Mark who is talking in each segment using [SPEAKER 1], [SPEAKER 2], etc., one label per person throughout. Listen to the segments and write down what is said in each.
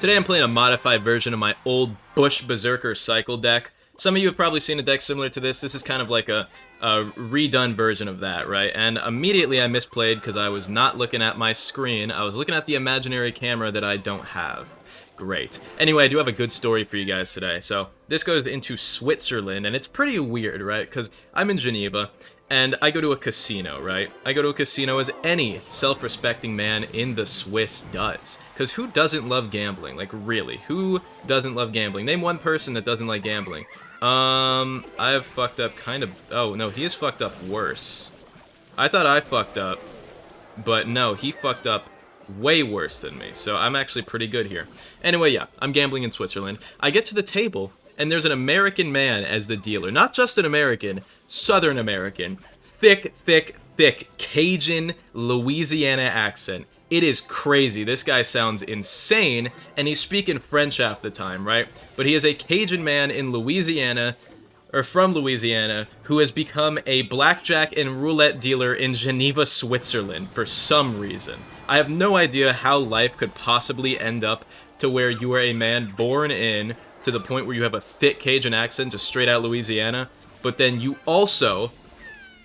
[SPEAKER 1] Today I'm playing a modified version of my old Bush Berserker Cycle deck. Some of you have probably seen a deck similar to this. This is kind of like a redone version of that, right? And immediately I misplayed because I was not looking at my screen. I was looking at the imaginary camera that I don't have. Great. Anyway, I do have a good story for you guys today. So this goes into Switzerland, and it's pretty weird, right? Because I'm in Geneva, and I go to a casino, right? I go to a casino as any self-respecting man in the Swiss does. Because who doesn't love gambling? Like, really, who doesn't love gambling? Name one person that doesn't like gambling. I have fucked up kind of... Oh, no, he has fucked up worse. I thought I fucked up, but no, he fucked up way worse than me, so I'm actually pretty good here. Anyway, yeah, I'm gambling in Switzerland. I get to the table, and there's an American man as the dealer. Not just an American, Southern American. Thick, thick, thick Cajun Louisiana accent. It is crazy. This guy sounds insane, and he's speaking French half the time, right? But he is a Cajun man in Louisiana, or from Louisiana, who has become a blackjack and roulette dealer in Geneva, Switzerland, for some reason. I have no idea how life could possibly end up to where you are a man born in, to the point where you have a thick Cajun accent, just straight out Louisiana, but then you also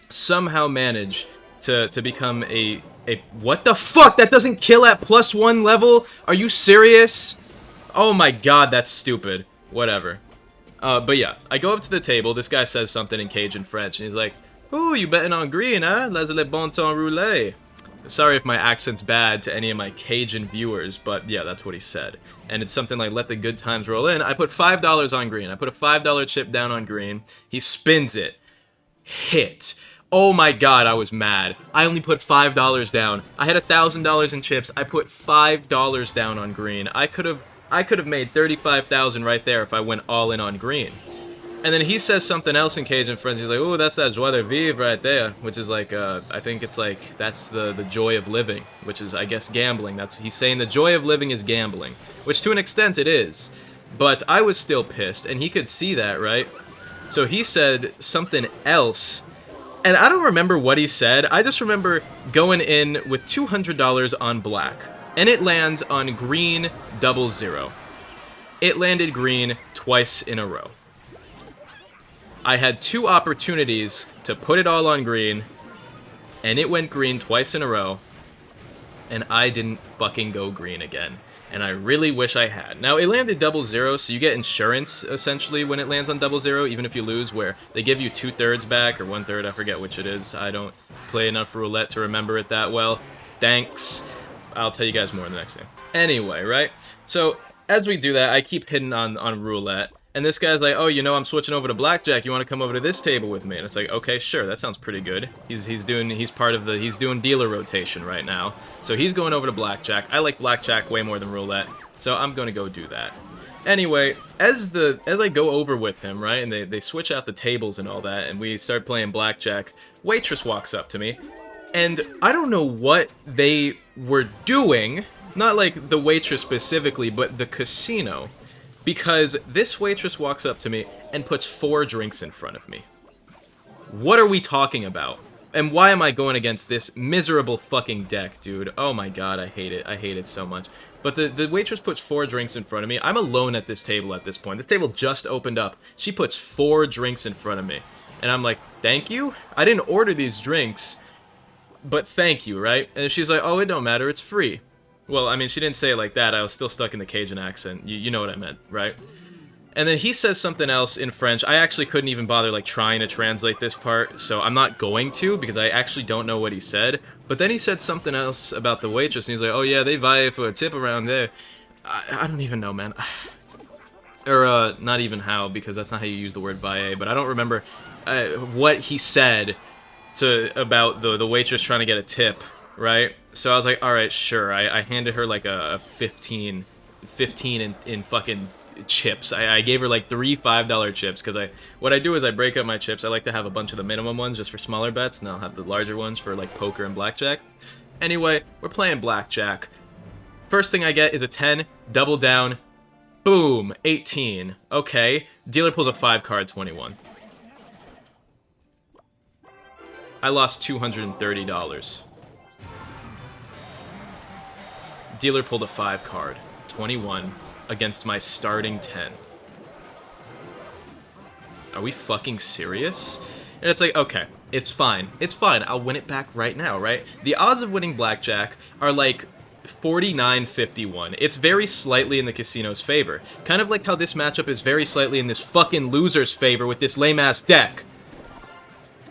[SPEAKER 1] somehow manage to become a what the fuck? That doesn't kill at +1 level? Are you serious? Oh my god, that's stupid. Whatever. But yeah, I go up to the table, this guy says something in Cajun French, and he's like, "Ooh, you betting on green, huh? Les le bon temps roulé." Sorry if my accent's bad to any of my Cajun viewers, but yeah, that's what he said. And it's something like, "Let the good times roll in." I put $5 on green. I put a $5 chip down on green. He spins it. Hit. Oh my god, I was mad. I only put $5 down. I had $1,000 in chips. I put $5 down on green. I could have made 35,000 right there if I went all in on green. And then he says something else in Cajun French. He's like, "Ooh, that's that joie de vivre right there," which is like, I think it's like, that's the joy of living, which is, I guess, gambling. He's saying the joy of living is gambling, which to an extent it is. But I was still pissed, and he could see that, right? So he said something else, and I don't remember what he said. I just remember going in with $200 on black, and it lands on green 00. It landed green twice in a row. I had 2 opportunities to put it all on green, and it went green twice in a row, and I didn't fucking go green again. And I really wish I had. Now, it landed 00, so you get insurance, essentially, when it lands on 00, even if you lose, where they give you 2/3 back, or 1/3, I forget which it is. I don't play enough roulette to remember it that well. Thanks. I'll tell you guys more in the next game. Anyway, right? So, as we do that, I keep hitting on roulette. And this guy's like, "Oh, you know, I'm switching over to blackjack. You want to come over to this table with me?" And it's like, okay, sure, that sounds pretty good. He's doing dealer rotation right now. So he's going over to blackjack. I like blackjack way more than roulette, so I'm going to go do that. Anyway, as I go over with him, right, and they switch out the tables and all that, and we start playing blackjack, waitress walks up to me, and I don't know what they were doing, not like the waitress specifically, but the casino. Because this waitress walks up to me and puts 4 drinks in front of me. What are we talking about? And why am I going against this miserable fucking deck, dude? Oh my god, I hate it. I hate it so much. But the waitress puts 4 drinks in front of me. I'm alone at this table at this point. This table just opened up. She puts 4 drinks in front of me. And I'm like, thank you? I didn't order these drinks, but thank you, right? And she's like, "Oh, it don't matter. It's free." Well, I mean, she didn't say it like that. I was still stuck in the Cajun accent. You know what I meant, right? And then he says something else in French. I actually couldn't even bother, like, trying to translate this part, so I'm not going to, because I actually don't know what he said. But then he said something else about the waitress, and he's like, "Oh, yeah, they vie for a tip around there." I don't even know, man. Or, not even how, because that's not how you use the word vaille, but I don't remember what he said about the waitress trying to get a tip, right? So I was like, alright, sure. I handed her like a 15 in fucking chips. I gave her like 3 $5 chips, because what I do is I break up my chips. I like to have a bunch of the minimum ones just for smaller bets, and I'll have the larger ones for like poker and blackjack. Anyway, we're playing blackjack. First thing I get is a 10, double down, boom, 18. Okay, dealer pulls a 5 card, 21. I lost $230. Dealer pulled a 5 card, 21 against my starting 10. Are we fucking serious? And it's like, okay, it's fine. It's fine. I'll win it back right now, right? The odds of winning blackjack are like 49-51. It's very slightly in the casino's favor. Kind of like how this matchup is very slightly in this fucking loser's favor with this lame-ass deck.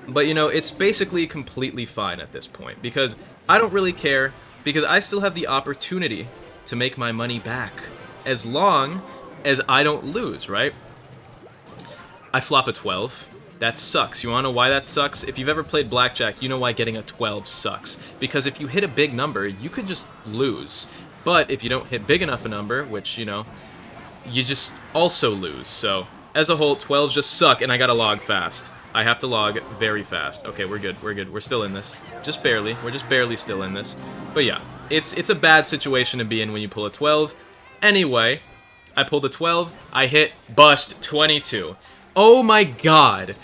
[SPEAKER 1] But, you know, it's basically completely fine at this point, because I don't really care, because I still have the opportunity to make my money back, as long as I don't lose, right? I flop a 12. That sucks. You wanna know why that sucks? If you've ever played blackjack, you know why getting a 12 sucks. Because if you hit a big number, you could just lose. But if you don't hit big enough a number, which, you know, you just also lose. So, as a whole, 12s just suck, and I gotta log fast. I have to log very fast. Okay, we're good, we're good. We're still in this. Just barely. We're just barely still in this. But yeah, it's a bad situation to be in when you pull a 12. Anyway, I pulled a 12. I hit bust 22. Oh my god.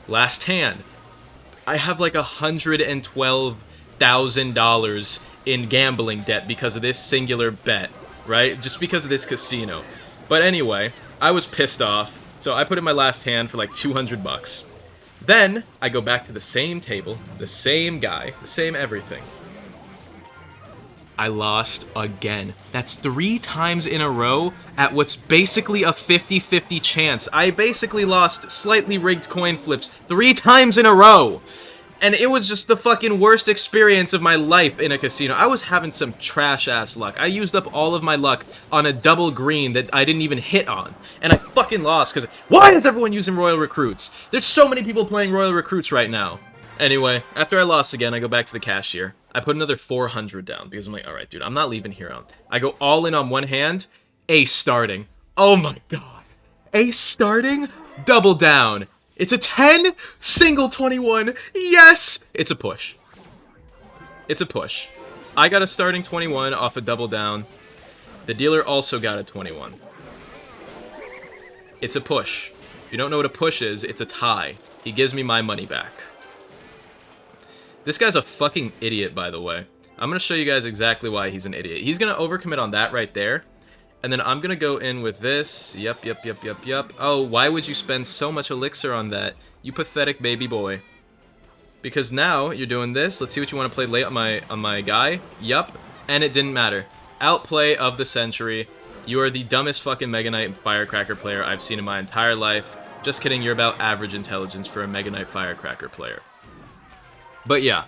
[SPEAKER 1] Last hand. I have like $112,000 in gambling debt because of this singular bet, right? Just because of this casino. But anyway, I was pissed off. So I put in my last hand for like 200 bucks. Then I go back to the same table, the same guy, the same everything. I lost again. That's 3 times in a row at what's basically a 50-50 chance. I basically lost slightly rigged coin flips 3 times in a row. And it was just the fucking worst experience of my life in a casino. I was having some trash-ass luck. I used up all of my luck on a double green that I didn't even hit on. And I fucking lost, because why is everyone using Royal Recruits? There's so many people playing Royal Recruits right now. Anyway, after I lost again, I go back to the cashier. I put another 400 down, because I'm like, alright, dude, I'm not leaving here on. I go all in on one hand, ace starting. Oh my god. Ace starting, double down. It's a 10, single 21, yes! It's a push. It's a push. I got a starting 21 off a double down. The dealer also got a 21. It's a push. If you don't know what a push is, it's a tie. He gives me my money back. This guy's a fucking idiot, by the way. I'm gonna show you guys exactly why he's an idiot. He's gonna overcommit on that right there. And then I'm gonna go in with this. Yep. Oh, why would you spend so much elixir on that? You pathetic baby boy. Because now you're doing this. Let's see what you want to play late on my guy. Yup. And it didn't matter. Outplay of the century. You are the dumbest fucking Mega Knight Firecracker player I've seen in my entire life. Just kidding, you're about average intelligence for a Mega Knight Firecracker player. But yeah.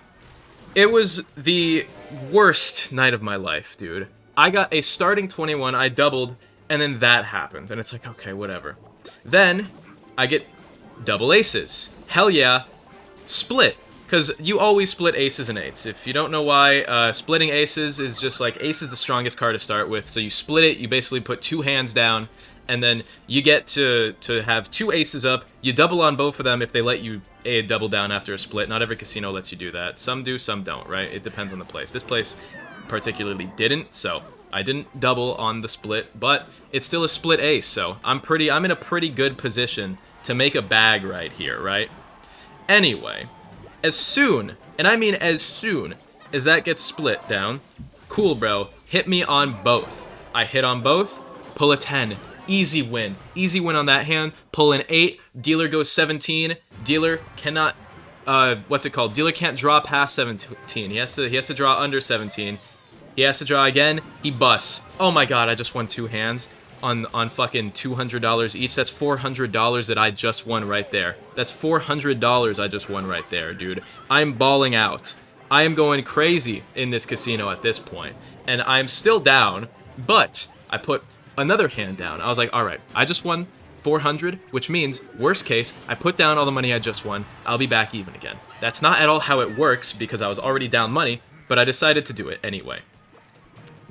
[SPEAKER 1] It was the worst night of my life, dude. I got a starting 21, I doubled, and then that happens. And it's like, okay, whatever. Then, I get double aces. Hell yeah. Split. Because you always split aces and eights. If you don't know why, splitting aces is just like, ace is the strongest card to start with. So you split it, you basically put 2 hands down, and then you get to have 2 aces up. You double on both of them if they let you double down after a split. Not every casino lets you do that. Some do, some don't, right? It depends on the place. This place particularly didn't, so I didn't double on the split, but it's still a split ace, so I'm in a pretty good position to make a bag right here, right? Anyway, as soon, and I mean as soon, as that gets split down, cool, bro, hit me on both. I hit on both, pull a 10, easy win on that hand, pull an 8, dealer goes 17, dealer cannot, what's it called? Dealer can't draw past 17, he has to draw under 17. He has to draw again. He busts. Oh my god, I just won 2 hands on fucking $200 each. That's $400 that I just won right there. That's $400 I just won right there, dude. I'm balling out. I am going crazy in this casino at this point. And I'm still down, but I put another hand down. I was like, alright, I just won 400, which means, worst case, I put down all the money I just won. I'll be back even again. That's not at all how it works, because I was already down money, but I decided to do it anyway.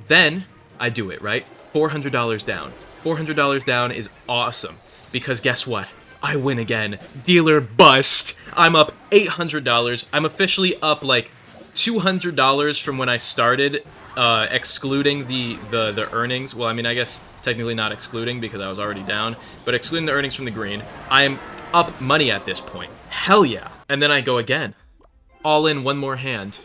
[SPEAKER 1] Then, I do it, right? $400 down. $400 down is awesome, because guess what? I win again. Dealer bust. I'm up $800. I'm officially up like $200 from when I started, excluding the earnings. Well, I mean, I guess technically not excluding because I was already down, but excluding the earnings from the green, I am up money at this point. Hell yeah. And then I go again. All in one more hand.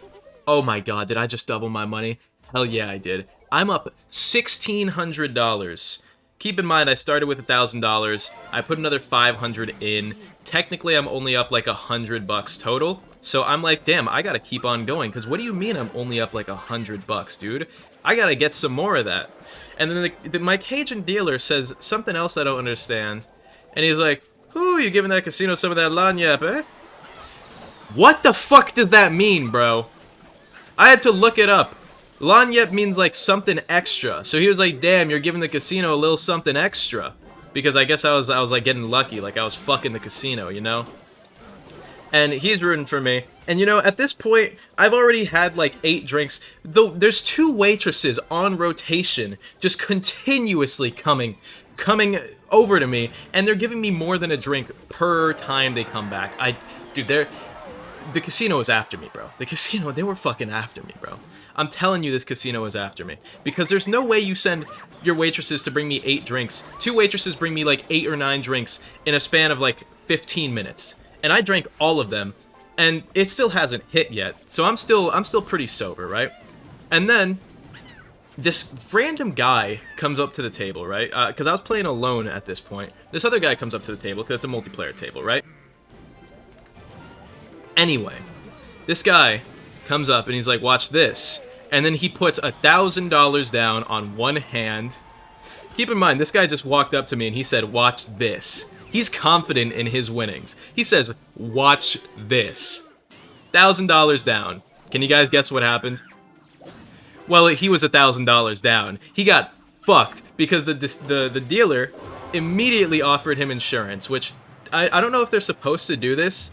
[SPEAKER 1] Oh my god, did I just double my money? Hell yeah, I did. I'm up $1,600. Keep in mind, I started with $1,000. I put another 500 in. Technically, I'm only up like $100 total. So I'm like, damn, I gotta keep on going. Because what do you mean I'm only up like $100, dude? I gotta get some more of that. And then my Cajun dealer says something else I don't understand. And he's like, "Ooh, you giving that casino some of that lagniappe, eh?" What the fuck does that mean, bro? I had to look it up. Lagniappe means like something extra. So he was like, "Damn, you're giving the casino a little something extra." Because I guess I was like getting lucky, like I was fucking the casino, you know? And he's rooting for me. And you know, at this point, I've already had like 8 drinks. Though there's 2 waitresses on rotation, just continuously coming over to me, and they're giving me more than a drink per time they come back. Dude, the casino was after me, bro. The casino, they were fucking after me, bro. I'm telling you, this casino is after me. Because there's no way you send your waitresses to bring me 8 drinks. 2 waitresses bring me like 8 or 9 drinks in a span of like 15 minutes. And I drank all of them, and it still hasn't hit yet. So I'm still pretty sober, right? And then this random guy comes up to the table, right? Because I was playing alone at this point. This other guy comes up to the table, because it's a multiplayer table, right? Anyway, this guy comes up and he's like, "Watch this." And then he puts $1,000 down on one hand. Keep in mind, this guy just walked up to me and he said, "Watch this." He's confident in his winnings. He says, "Watch this." $1,000 down. Can you guys guess what happened? Well, he was $1,000 down. He got fucked because the dealer immediately offered him insurance, which I don't know if they're supposed to do this,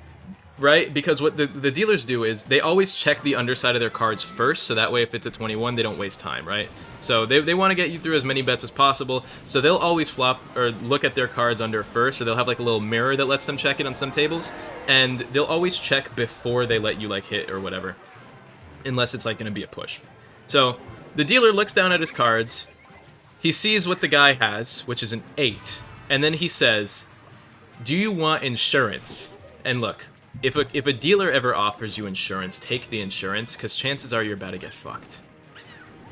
[SPEAKER 1] right? Because what the dealers do is they always check the underside of their cards first, so that way if it's a 21, they don't waste time, right? So they want to get you through as many bets as possible, so they'll always flop or look at their cards under first, or they'll have like a little mirror that lets them check it on some tables, and they'll always check before they let you like hit or whatever, unless it's like going to be a push. So the dealer looks down at his cards, he sees what the guy has, which is an 8, and then he says, "Do you want insurance?" And look, if a dealer ever offers you insurance, take the insurance, because chances are you're about to get fucked.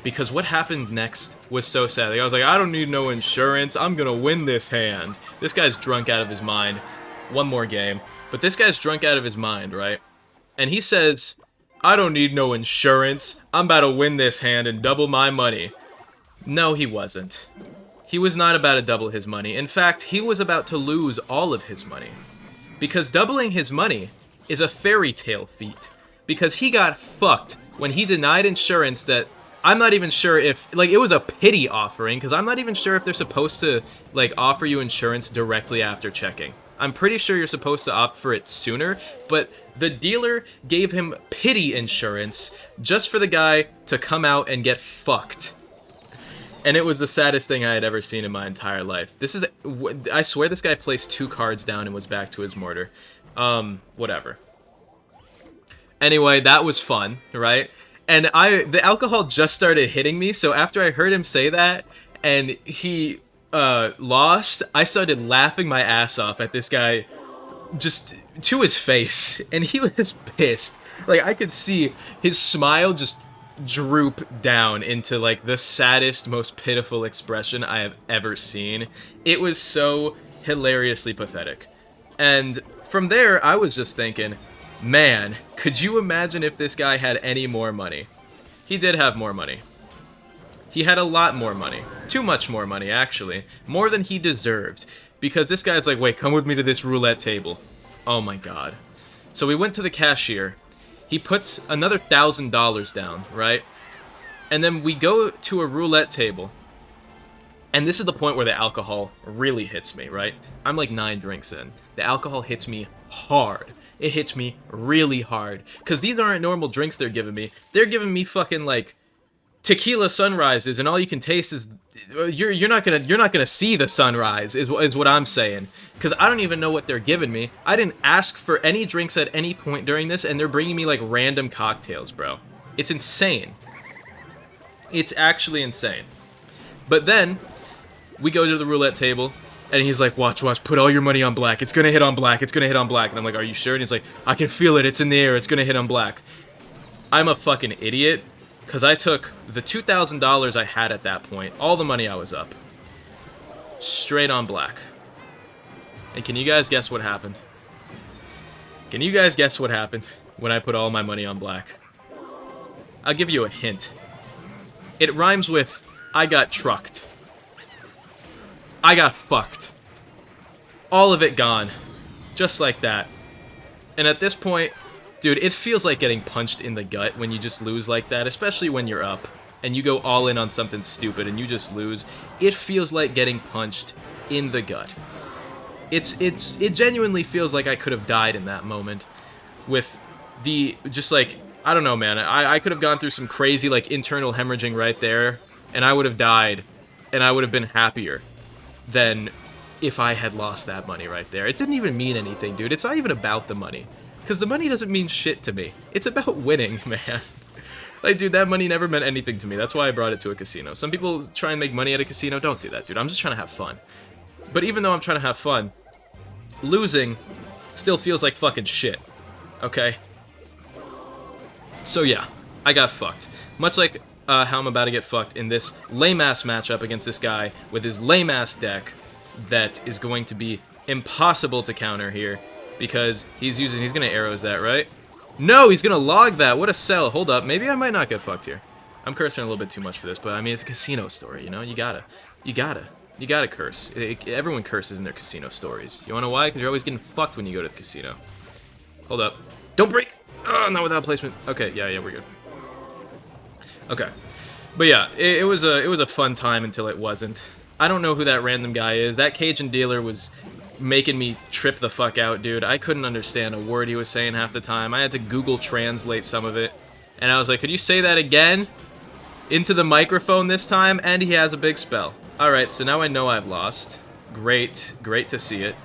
[SPEAKER 1] Because what happened next was so sad. The guy was like, "I don't need no insurance, I'm gonna win this hand." This guy's drunk out of his mind. One more game. But this guy's drunk out of his mind, right? And he says, "I don't need no insurance, I'm about to win this hand and double my money." No, he wasn't. He was not about to double his money. In fact, he was about to lose all of his money. Because doubling his money is a fairy tale feat. Because he got fucked when he denied insurance that I'm not even sure if, like, it was a pity offering, because I'm not even sure if they're supposed to, like, offer you insurance directly after checking. I'm pretty sure you're supposed to opt for it sooner, but the dealer gave him pity insurance just for the guy to come out and get fucked. And it was the saddest thing I had ever seen in my entire life. I swear this guy placed 2 cards down and was back to his mortar. Whatever. Anyway, that was fun, right? And the alcohol just started hitting me, so after I heard him say that, and he lost, I started laughing my ass off at this guy just to his face, and he was pissed. Like, I could see his smile just droop down into like the saddest, most pitiful expression I have ever seen. It was so hilariously pathetic. And from there, I was just thinking, man, could you imagine if this guy had any more money? He did have more money. He had a lot more money. Too much more money, actually. More than he deserved. Because this guy's like, "Wait, come with me to this roulette table." Oh my god. So we went to the cashier. He puts another $1,000 down, right? And then we go to a roulette table. And this is the point where the alcohol really hits me, right? I'm like 9 drinks in. The alcohol hits me hard. It hits me really hard. Because these aren't normal drinks they're giving me. They're giving me fucking like tequila sunrises, and all you can taste is you're not gonna see the sunrise is what I'm saying, because I don't even know what they're giving me. I didn't ask for any drinks at any point during this, and they're bringing me like random cocktails, bro. It's insane. It's actually insane. But then we go to the roulette table, and he's like, watch, put all your money on black. It's gonna hit on black. It's gonna hit on black. And I'm like, "Are you sure?" And he's like, "I can feel it. It's in the air. It's gonna hit on black." I'm a fucking idiot. Because I took the $2,000 I had at that point, all the money I was up, straight on black. And can you guys guess what happened? Can you guys guess what happened when I put all my money on black? I'll give you a hint. It rhymes with, I got trucked. I got fucked. All of it gone. Just like that. And at this point, dude, it feels like getting punched in the gut when you just lose like that, especially when you're up and you go all in on something stupid and you just lose. It feels like getting punched in the gut. It genuinely feels like I could have died in that moment with the, just like, I don't know, man. I could have gone through some crazy, like, internal hemorrhaging right there, and I would have died, and I would have been happier than if I had lost that money right there. It didn't even mean anything, dude. It's not even about the money. Because the money doesn't mean shit to me. It's about winning, man. Like, dude, that money never meant anything to me. That's why I brought it to a casino. Some people try and make money at a casino. Don't do that, dude. I'm just trying to have fun. But even though I'm trying to have fun, losing still feels like fucking shit. Okay? So yeah, I got fucked. Much like how I'm about to get fucked in this lame-ass matchup against this guy with his lame-ass deck that is going to be impossible to counter here. Because he's gonna arrows that, right? No, he's gonna log that. What a sell. Hold up. Maybe I might not get fucked here. I'm cursing a little bit too much for this, but I mean, it's a casino story, you know? You gotta curse. Everyone curses in their casino stories. You wanna know why? Because you're always getting fucked when you go to the casino. Hold up. Don't break! Oh, not without placement. Okay, yeah, we're good. Okay. But yeah, it was a fun time until it wasn't. I don't know who that random guy is. That Cajun dealer was making me trip the fuck out, dude. I couldn't understand a word he was saying half the time. I had to Google Translate some of it. And I was like, could you say that again? Into the microphone this time? And he has a big spell. Alright, so now I know I've lost. Great to see it.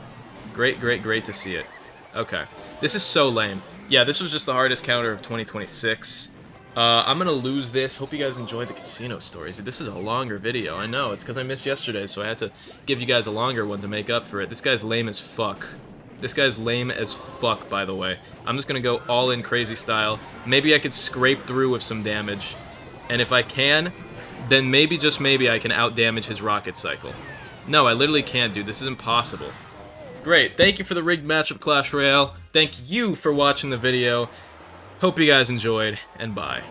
[SPEAKER 1] Great to see it. Okay. This is so lame. Yeah, this was just the hardest counter of 2026. I'm gonna lose this. Hope you guys enjoyed the casino stories. This is a longer video. I know, it's because I missed yesterday, so I had to give you guys a longer one to make up for it. This guy's lame as fuck. This guy's lame as fuck, by the way. I'm just gonna go all in crazy style. Maybe I could scrape through with some damage. And if I can, then maybe, just maybe, I can out-damage his rocket cycle. No, I literally can't, dude. This is impossible. Great. Thank you for the rigged matchup, Clash Royale. Thank you for watching the video. Hope you guys enjoyed, and bye.